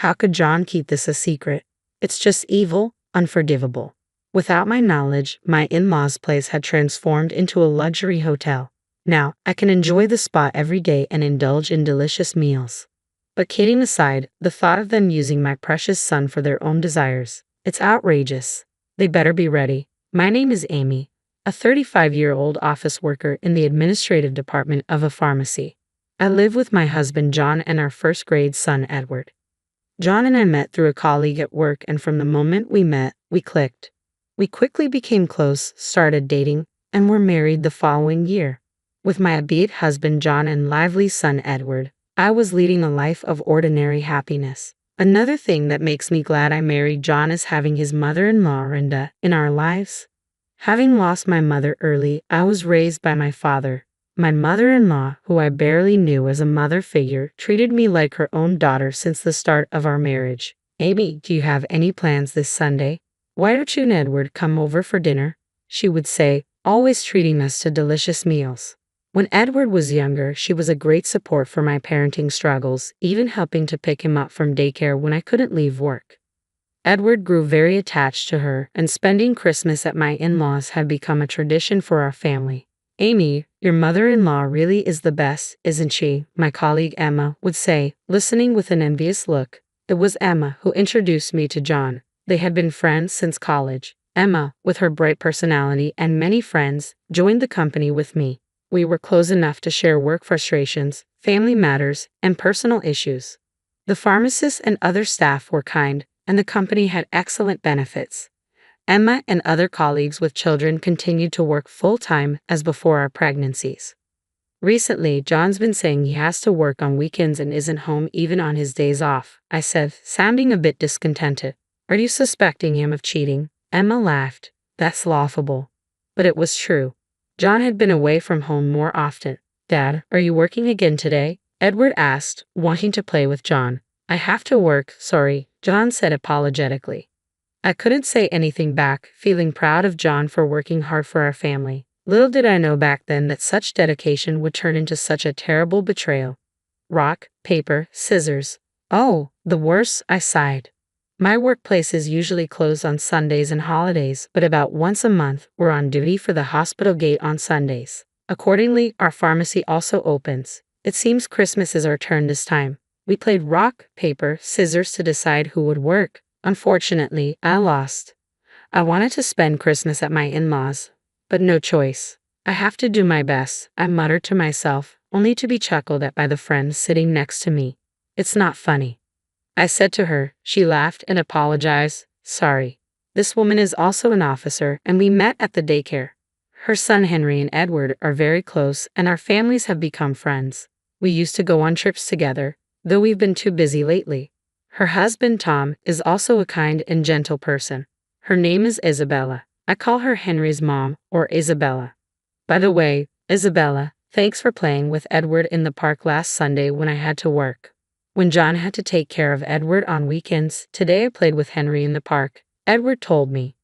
How could John keep this a secret? It's just evil, unforgivable. Without my knowledge, my in-laws' place had transformed into a luxury hotel. Now, I can enjoy the spa every day and indulge in delicious meals. But kidding aside, the thought of them using my precious son for their own desires, it's outrageous. They better be ready. My name is Amy, a 35-year-old office worker in the administrative department of a pharmacy. I live with my husband John and our first-grade son Edward. John and I met through a colleague at work, and from the moment we met, we clicked. We quickly became close, started dating, and were married the following year. With my upbeat husband John and lively son Edward, I was leading a life of ordinary happiness. Another thing that makes me glad I married John is having his mother-in-law Renda in our lives. Having lost my mother early, I was raised by my father. My mother-in-law, who I barely knew as a mother figure, treated me like her own daughter since the start of our marriage. "Amy, do you have any plans this Sunday? Why don't you and Edward come over for dinner?" she would say, always treating us to delicious meals. When Edward was younger, she was a great support for my parenting struggles, even helping to pick him up from daycare when I couldn't leave work. Edward grew very attached to her, and spending Christmas at my in-laws had become a tradition for our family. "Amy, your mother-in-law really is the best, isn't she?" my colleague Emma would say, listening with an envious look. It was Emma who introduced me to John. They had been friends since college. Emma, with her bright personality and many friends, joined the company with me. We were close enough to share work frustrations, family matters, and personal issues. The pharmacists and other staff were kind, and the company had excellent benefits. Emma and other colleagues with children continued to work full-time as before our pregnancies. Recently, John's been saying he has to work on weekends and isn't home even on his days off, I said, sounding a bit discontented. "Are you suspecting him of cheating?" Emma laughed. "That's laughable." But it was true. John had been away from home more often. "Dad, are you working again today?" Edward asked, wanting to play with John. "I have to work, sorry," John said apologetically. I couldn't say anything back, feeling proud of John for working hard for our family. Little did I know back then that such dedication would turn into such a terrible betrayal. Rock, paper, scissors. Oh, the worst, I sighed. My workplace is usually closed on Sundays and holidays, but about once a month, we're on duty for the hospital gate on Sundays. Accordingly, our pharmacy also opens. It seems Christmas is our turn this time. We played rock, paper, scissors to decide who would work. Unfortunately, I lost. I wanted to spend Christmas at my in-laws, but no choice. "I have to do my best," I muttered to myself, only to be chuckled at by the friend sitting next to me. "It's not funny," I said to her. She laughed and apologized. "Sorry. This woman is also an officer, and we met at the daycare. Her son Henry and Edward are very close, and our families have become friends. We used to go on trips together, though we've been too busy lately. Her husband Tom is also a kind and gentle person. Her name is Isabella. I call her Henry's mom, or Isabella. By the way, Isabella, thanks for playing with Edward in the park last Sunday when I had to work. When John had to take care of Edward on weekends, today I played with Henry in the park," Edward told me.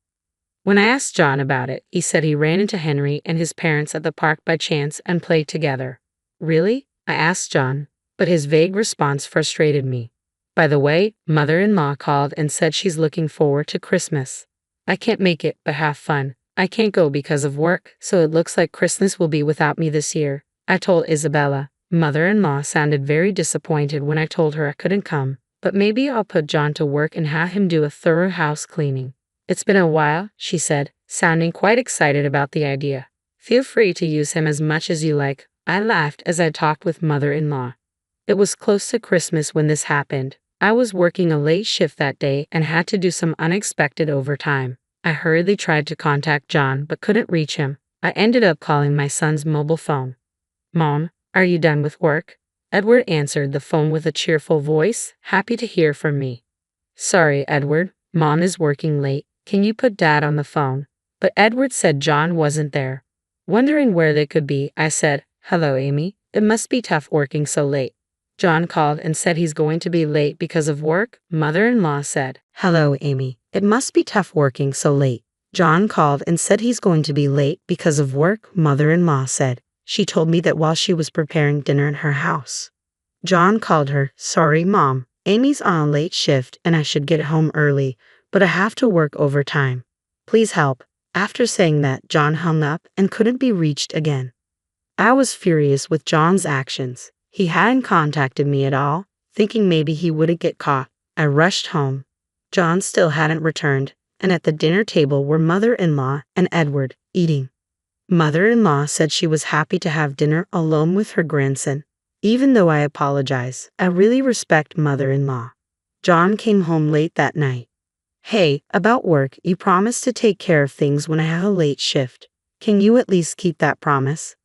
When I asked John about it, he said he ran into Henry and his parents at the park by chance and played together. "Really?" I asked John, but his vague response frustrated me. "By the way, mother-in-law called and said she's looking forward to Christmas. I can't make it, but have fun. I can't go because of work, so it looks like Christmas will be without me this year," I told Isabella. Mother-in-law sounded very disappointed when I told her I couldn't come, but maybe I'll put John to work and have him do a thorough house cleaning. "It's been a while," she said, sounding quite excited about the idea. "Feel free to use him as much as you like," I laughed as I talked with mother-in-law. It was close to Christmas when this happened. I was working a late shift that day and had to do some unexpected overtime. I hurriedly tried to contact John but couldn't reach him. I ended up calling my son's mobile phone. "Mom, are you done with work?" Edward answered the phone with a cheerful voice, happy to hear from me. "Sorry, Edward, Mom is working late. Can you put Dad on the phone?" But Edward said John wasn't there. Wondering where they could be, I said, "Hello, Amy. It must be tough working so late." John called and said he's going to be late because of work, mother-in-law said. "Hello, Amy. It must be tough working so late." John called and said he's going to be late because of work, mother-in-law said. She told me that while she was preparing dinner in her house. John called her, "Sorry, Mom. Amy's on a late shift and I should get home early, but I have to work overtime. Please help." After saying that, John hung up and couldn't be reached again. I was furious with John's actions. He hadn't contacted me at all, thinking maybe he wouldn't get caught. I rushed home. John still hadn't returned, and at the dinner table were mother-in-law and Edward, eating. Mother-in-law said she was happy to have dinner alone with her grandson. Even though I apologize, I really respect mother-in-law. John came home late that night. "Hey, about work, you promised to take care of things when I have a late shift. Can you at least keep that promise?"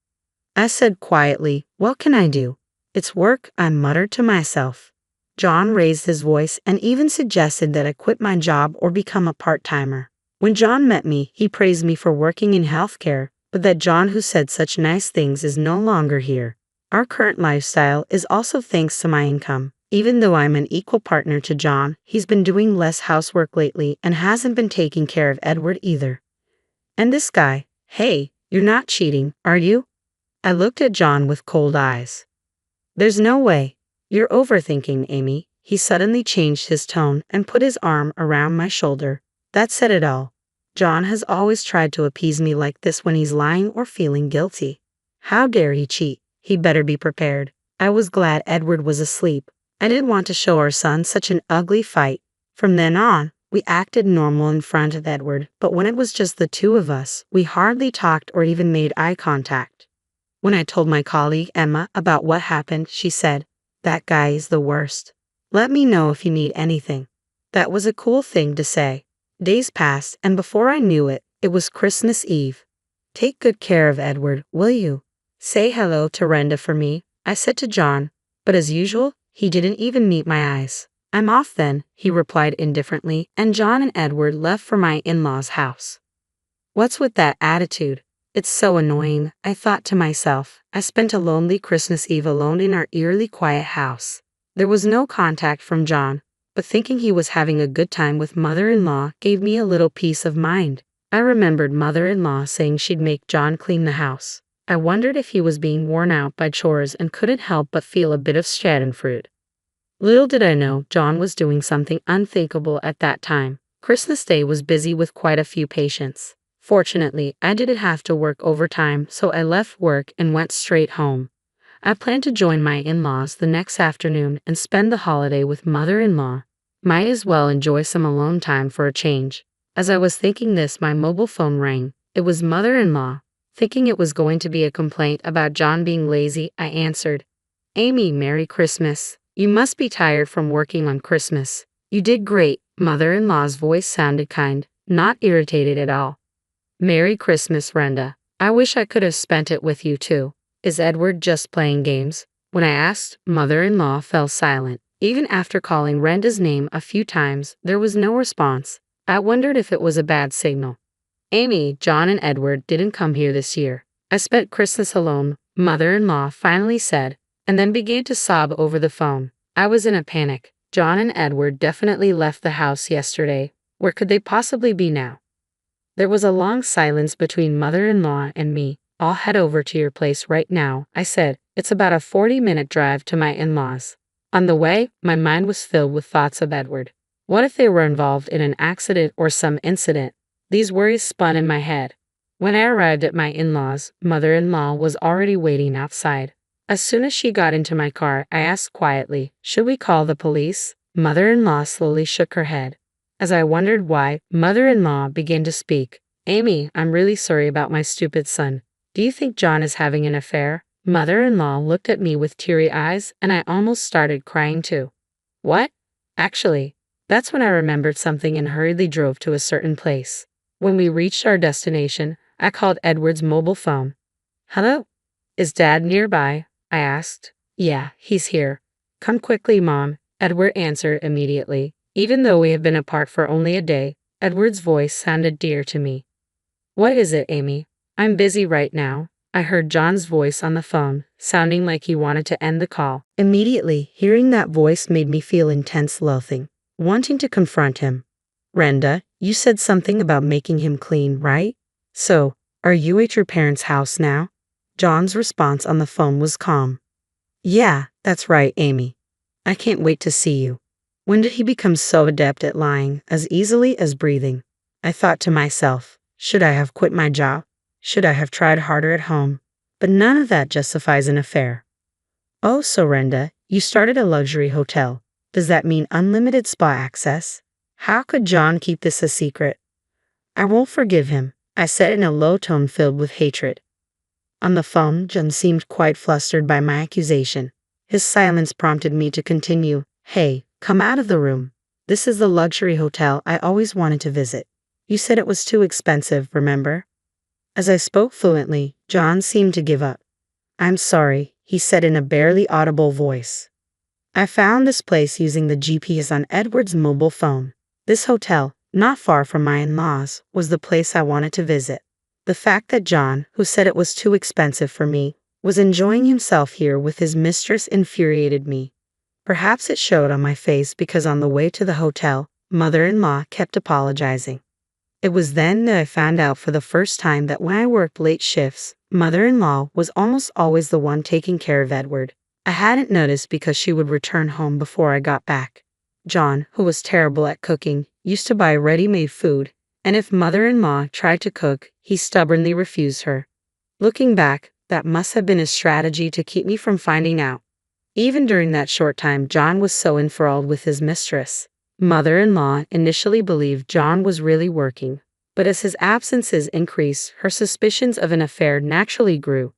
I said quietly, "What can I do? It's work," I muttered to myself. John raised his voice and even suggested that I quit my job or become a part-timer. When John met me, he praised me for working in healthcare, but that John who said such nice things is no longer here. Our current lifestyle is also thanks to my income. Even though I'm an equal partner to John, he's been doing less housework lately and hasn't been taking care of Edward either. And this guy, hey, you're not cheating, are you? I looked at John with cold eyes. There's no way. You're overthinking, Amy. He suddenly changed his tone and put his arm around my shoulder. That said it all. John has always tried to appease me like this when he's lying or feeling guilty. How dare he cheat? He better be prepared. I was glad Edward was asleep. I didn't want to show our son such an ugly fight. From then on, we acted normal in front of Edward, but when it was just the two of us, we hardly talked or even made eye contact. When I told my colleague Emma about what happened, she said, "That guy is the worst. Let me know if you need anything." That was a cool thing to say. Days passed, and before I knew it, it was Christmas Eve. "Take good care of Edward, will you? Say hello to Renda for me," I said to John, but as usual, he didn't even meet my eyes. "I'm off then," he replied indifferently, and John and Edward left for my in-laws' house. What's with that attitude? It's so annoying, I thought to myself. I spent a lonely Christmas Eve alone in our eerily quiet house. There was no contact from John, but thinking he was having a good time with mother-in-law gave me a little peace of mind. I remembered mother-in-law saying she'd make John clean the house. I wondered if he was being worn out by chores and couldn't help but feel a bit of schadenfreude. Little did I know John was doing something unthinkable at that time. Christmas Day was busy with quite a few patients. Fortunately, I didn't have to work overtime, so I left work and went straight home. I planned to join my in-laws the next afternoon and spend the holiday with mother-in-law. Might as well enjoy some alone time for a change. As I was thinking this, my mobile phone rang. It was mother-in-law. Thinking it was going to be a complaint about John being lazy, I answered, "Amy, Merry Christmas. You must be tired from working on Christmas." "You did great." Mother-in-law's voice sounded kind, not irritated at all. "Merry Christmas, Renda. I wish I could have spent it with you too. Is Edward just playing games?" When I asked, mother-in-law fell silent. Even after calling Renda's name a few times, there was no response. I wondered if it was a bad signal. "Amy, John and Edward didn't come here this year. I spent Christmas alone," mother-in-law finally said, and then began to sob over the phone. I was in a panic. John and Edward definitely left the house yesterday. Where could they possibly be now? There was a long silence between mother-in-law and me. "I'll head over to your place right now," I said. "It's about a 40-minute drive to my in-laws." On the way, my mind was filled with thoughts of Edward. What if they were involved in an accident or some incident? These worries spun in my head. When I arrived at my in-laws, mother-in-law was already waiting outside. As soon as she got into my car, I asked quietly, "Should we call the police?" Mother-in-law slowly shook her head. As I wondered why, mother-in-law began to speak. "Amy, I'm really sorry about my stupid son. Do you think John is having an affair?" Mother-in-law looked at me with teary eyes, and I almost started crying too. "What?" Actually, that's when I remembered something and hurriedly drove to a certain place. When we reached our destination, I called Edward's mobile phone. "Hello? Is Dad nearby?" I asked. "Yeah, he's here." "Come quickly, Mom," Edward answered immediately. Even though we had been apart for only a day, Edward's voice sounded dear to me. "What is it, Amy?" "I'm busy right now." I heard John's voice on the phone, sounding like he wanted to end the call. Immediately, hearing that voice made me feel intense loathing, wanting to confront him. "Renda, you said something about making him clean, right? So, are you at your parents' house now?" John's response on the phone was calm. "Yeah, that's right, Amy. I can't wait to see you." When did he become so adept at lying as easily as breathing? I thought to myself, should I have quit my job? Should I have tried harder at home? But none of that justifies an affair. Oh, Sorenda, you started a luxury hotel. Does that mean unlimited spa access? How could John keep this a secret? I won't forgive him, I said in a low tone filled with hatred. On the phone, John seemed quite flustered by my accusation. His silence prompted me to continue. Hey, come out of the room. This is the luxury hotel I always wanted to visit. You said it was too expensive, remember? As I spoke fluently, John seemed to give up. I'm sorry, he said in a barely audible voice. I found this place using the GPS on Edward's mobile phone. This hotel, not far from my in-laws, was the place I wanted to visit. The fact that John, who said it was too expensive for me, was enjoying himself here with his mistress infuriated me. Perhaps it showed on my face because on the way to the hotel, mother-in-law kept apologizing. It was then that I found out for the first time that when I worked late shifts, mother-in-law was almost always the one taking care of Edward. I hadn't noticed because she would return home before I got back. John, who was terrible at cooking, used to buy ready-made food, and if mother-in-law tried to cook, he stubbornly refused her. Looking back, that must have been a strategy to keep me from finding out. Even during that short time, John was so enthralled with his mistress. Mother-in-law initially believed John was really working, but as his absences increased, her suspicions of an affair naturally grew.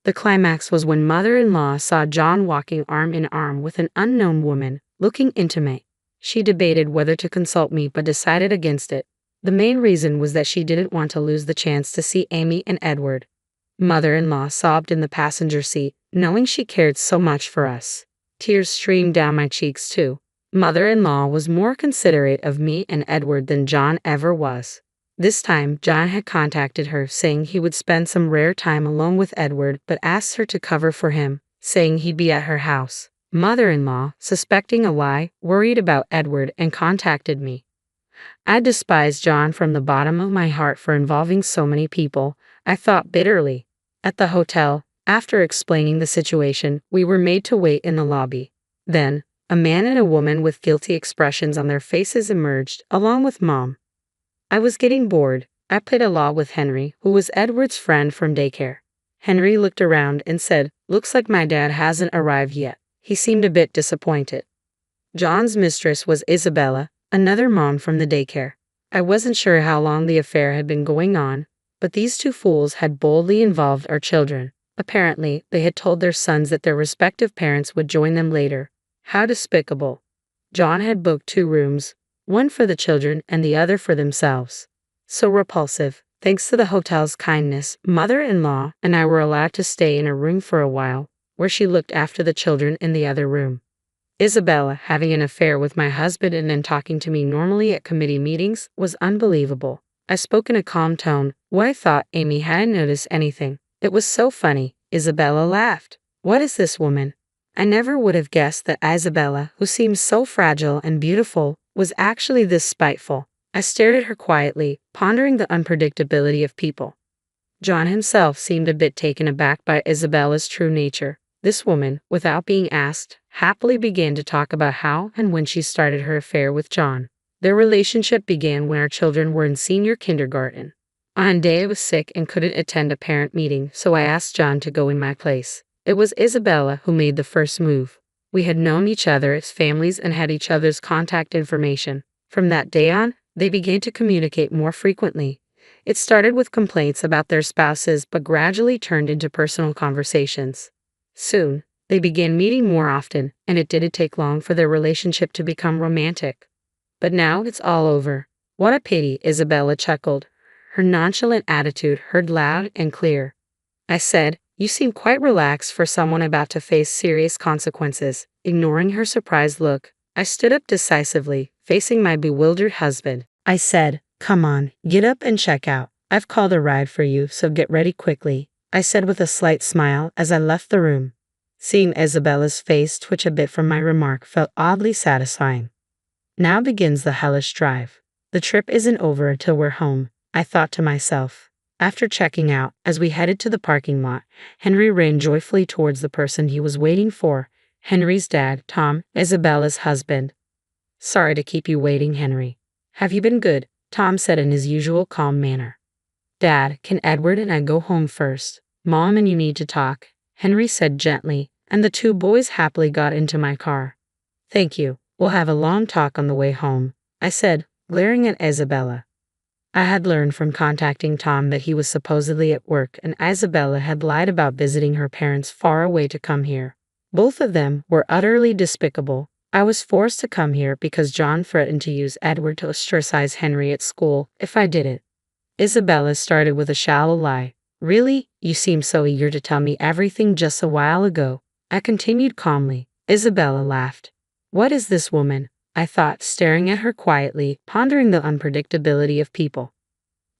The climax was when mother-in-law saw John walking arm in arm with an unknown woman, looking intimate. She debated whether to consult me but decided against it. The main reason was that she didn't want to lose the chance to see Amy and Edward. Mother-in-law sobbed in the passenger seat, knowing she cared so much for us. Tears streamed down my cheeks too. Mother-in-law was more considerate of me and Edward than John ever was. This time, John had contacted her, saying he would spend some rare time alone with Edward, but asked her to cover for him, saying he'd be at her house. Mother-in-law, suspecting a lie, worried about Edward and contacted me. I despised John from the bottom of my heart for involving so many people, I thought bitterly. At the hotel, after explaining the situation, we were made to wait in the lobby. Then, a man and a woman with guilty expressions on their faces emerged, along with Mom. I was getting bored. I played a law with Henry, who was Edward's friend from daycare. Henry looked around and said, "Looks like my dad hasn't arrived yet." He seemed a bit disappointed. John's mistress was Isabella, another mom from the daycare. I wasn't sure how long the affair had been going on, but these two fools had boldly involved our children. Apparently, they had told their sons that their respective parents would join them later. How despicable. John had booked 2 rooms, one for the children and the other for themselves. So repulsive. Thanks to the hotel's kindness, mother-in-law and I were allowed to stay in a room for a while, where she looked after the children in the other room. Isabella having an affair with my husband and then talking to me normally at committee meetings was unbelievable. I spoke in a calm tone. What I thought Amy hadn't noticed anything. It was so funny. Isabella laughed. What is this woman? I never would have guessed that Isabella, who seemed so fragile and beautiful, was actually this spiteful. I stared at her quietly, pondering the unpredictability of people. John himself seemed a bit taken aback by Isabella's true nature. This woman, without being asked, happily began to talk about how and when she started her affair with John. Their relationship began when our children were in senior kindergarten. On a day I was sick and couldn't attend a parent meeting, so I asked John to go in my place. It was Isabella who made the first move. We had known each other as families and had each other's contact information. From that day on, they began to communicate more frequently. It started with complaints about their spouses but gradually turned into personal conversations. Soon, they began meeting more often, and it didn't take long for their relationship to become romantic. But now it's all over. What a pity, Isabella chuckled, her nonchalant attitude heard loud and clear. I said, "You seem quite relaxed for someone about to face serious consequences." Ignoring her surprised look, I stood up decisively, facing my bewildered husband. I said, "Come on, get up and check out. I've called a ride for you, so get ready quickly," I said with a slight smile as I left the room. Seeing Isabella's face twitch a bit from my remark felt oddly satisfying. Now begins the hellish drive. The trip isn't over until we're home, I thought to myself. After checking out, as we headed to the parking lot, Henry ran joyfully towards the person he was waiting for, Henry's dad, Tom, Isabella's husband. Sorry to keep you waiting, Henry. Have you been good? Tom said in his usual calm manner. Dad, can Edward and I go home first? Mom and you need to talk, Henry said gently, and the two boys happily got into my car. Thank you. We'll have a long talk on the way home, I said, glaring at Isabella. I had learned from contacting Tom that he was supposedly at work and Isabella had lied about visiting her parents far away to come here. Both of them were utterly despicable. I was forced to come here because John threatened to use Edward to ostracize Henry at school if I didn't. Isabella started with a shallow lie. Really? You seemed so eager to tell me everything just a while ago. I continued calmly. Isabella laughed. What is this woman? I thought, staring at her quietly, pondering the unpredictability of people.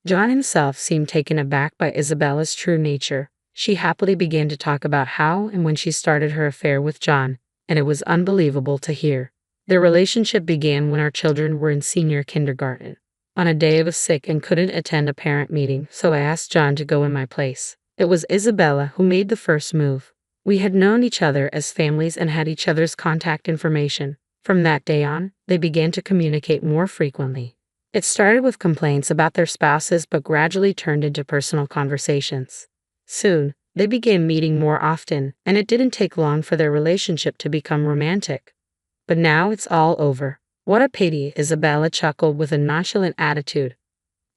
John himself seemed taken aback by Isabella's true nature. She happily began to talk about how and when she started her affair with John, and it was unbelievable to hear. Their relationship began when our children were in senior kindergarten. On a day I was sick and couldn't attend a parent meeting, so I asked John to go in my place. It was Isabella who made the first move. We had known each other as families and had each other's contact information. From that day on, they began to communicate more frequently. It started with complaints about their spouses but gradually turned into personal conversations. Soon, they began meeting more often, and it didn't take long for their relationship to become romantic. But now it's all over. What a pity, Isabella chuckled with a nonchalant attitude.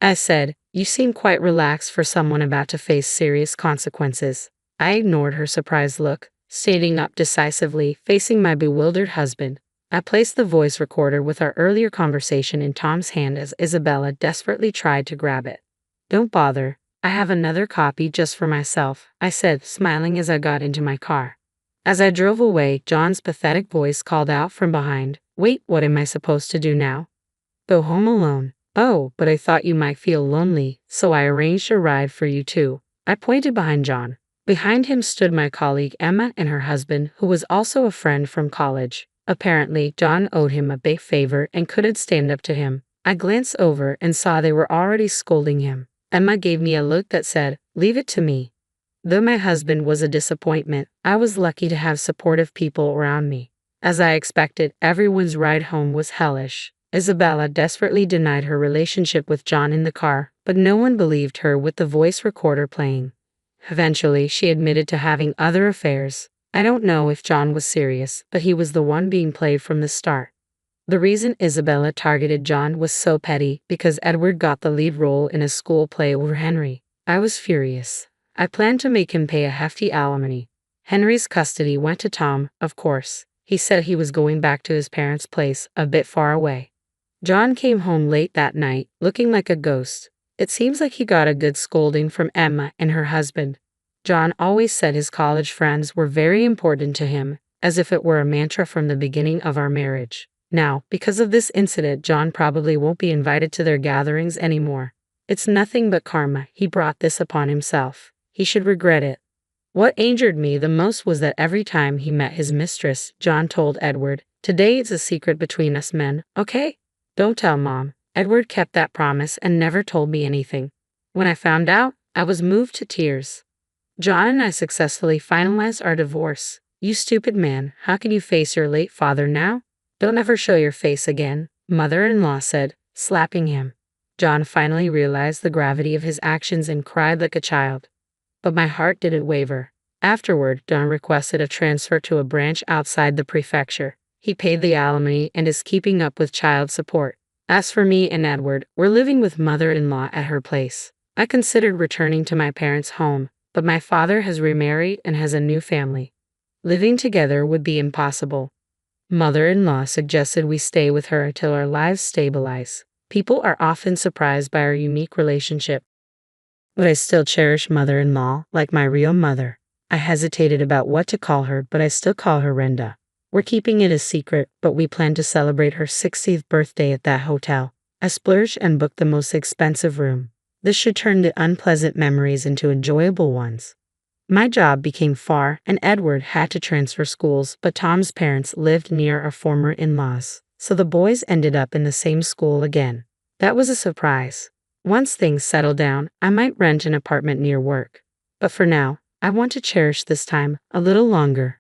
I said, you seem quite relaxed for someone about to face serious consequences. I ignored her surprised look, standing up decisively, facing my bewildered husband. I placed the voice recorder with our earlier conversation in Tom's hand as Isabella desperately tried to grab it. Don't bother. I have another copy just for myself, I said, smiling as I got into my car. As I drove away, John's pathetic voice called out from behind, Wait, what am I supposed to do now? Go home alone. Oh, but I thought you might feel lonely, so I arranged a ride for you too. I pointed behind John. Behind him stood my colleague Emma and her husband, who was also a friend from college. Apparently, John owed him a big favor and couldn't stand up to him. I glanced over and saw they were already scolding him. Emma gave me a look that said, Leave it to me. Though my husband was a disappointment, I was lucky to have supportive people around me. As I expected, everyone's ride home was hellish. Isabella desperately denied her relationship with John in the car, but no one believed her with the voice recorder playing. Eventually, she admitted to having other affairs. I don't know if John was serious, but he was the one being played from the start. The reason Isabella targeted John was so petty because Edward got the lead role in a school play over Henry. I was furious. I planned to make him pay a hefty alimony. Henry's custody went to Tom, of course. He said he was going back to his parents' place, a bit far away. John came home late that night, looking like a ghost. It seems like he got a good scolding from Emma and her husband. John always said his college friends were very important to him, as if it were a mantra from the beginning of our marriage. Now, because of this incident, John probably won't be invited to their gatherings anymore. It's nothing but karma. He brought this upon himself. He should regret it. What injured me the most was that every time he met his mistress, John told Edward, Today it's a secret between us men, okay? Don't tell Mom. Edward kept that promise and never told me anything. When I found out, I was moved to tears. John and I successfully finalized our divorce. You stupid man, how can you face your late father now? Don't ever show your face again, mother-in-law said, slapping him. John finally realized the gravity of his actions and cried like a child. But my heart didn't waver. Afterward, John requested a transfer to a branch outside the prefecture. He paid the alimony and is keeping up with child support. As for me and Edward, we're living with mother-in-law at her place. I considered returning to my parents' home, but my father has remarried and has a new family. Living together would be impossible. Mother-in-law suggested we stay with her until our lives stabilize. People are often surprised by our unique relationship. But I still cherish mother-in-law like my real mother. I hesitated about what to call her, but I still call her Renda. We're keeping it a secret, but we plan to celebrate her 60th birthday at that hotel. I splurged and booked the most expensive room. This should turn the unpleasant memories into enjoyable ones. My job became far, and Edward had to transfer schools, but Tom's parents lived near our former in-laws, so the boys ended up in the same school again. That was a surprise. Once things settle down, I might rent an apartment near work. But for now, I want to cherish this time a little longer.